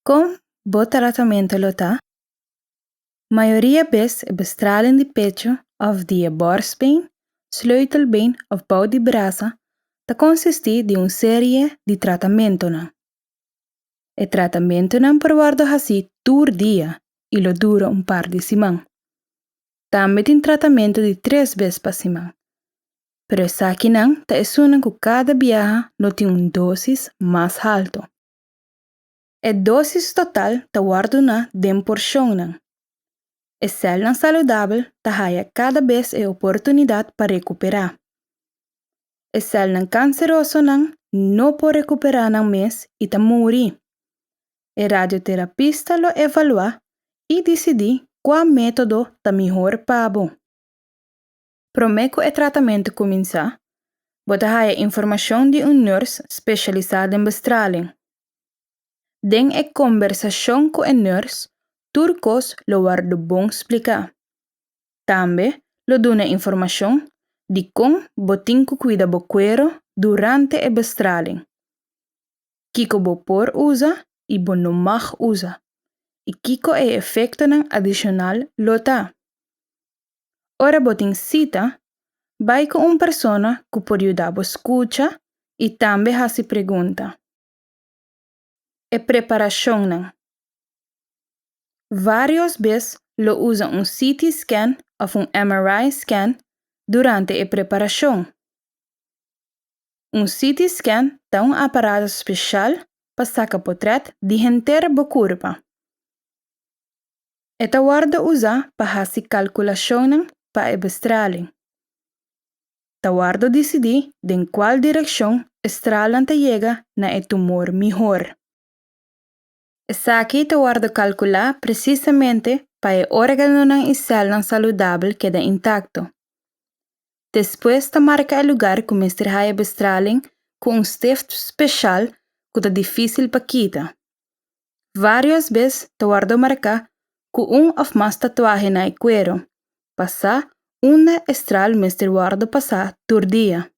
Com bo tratamento lota, maioria vez é bestraling de pecho of die borstbeen, sleutelbeen of bouw de brasa, ta consiste de série de tratamento na. E tratamento na provardo hasi tur dia e lo dura par de semana. Também tem tratamento de 3 vezes pa semana. Pero essa aqui não ta esuna que cada viaja lo tem dosis mais alto. E dosis total ta guardo na den porção na. E célula saudável ta haya cada vez a oportunidade para recuperar. E célula cancerosa não pode recuperar na mês e ta morrer. E radioterapista lo evalua e decide qual método ta melhor para bo. Promeco e tratamento começar, bota haya informação de nurse especializada em bestraling. Den e conversação com a nurse, turcos lo guardo bom explicar. Também lo dona informação de como botinco cuida bo cuero durante a bestraling. Kiko bo por usa e bo no mag usa. E kiko e efecto nan adicional lo ta. Ora botin cita, vai com persona que pode ajudar bo escucha e também hasi pergunta. E preparação nan. Várias vezes lo usa CT scan ou MRI scan durante a preparação. CT scan é aparato especial para sacar portrait de inteira bo corpo. E ta guarda usa para fazer calculação para a bestraling. Ta guarda decidir em qual direção estralan ta chega na e tumor melhor. Essa aqui ta guarda calcular precisamente para o órgano e célula saudável queda intacto. Depois ta marca o lugar que mestre haya bestraling com stift especial que ta difícil para quitar. Várias vezes ta guarda marcar com ou mais tatuagem na cuero. Passar uma estral mestre guarda passar tur dia.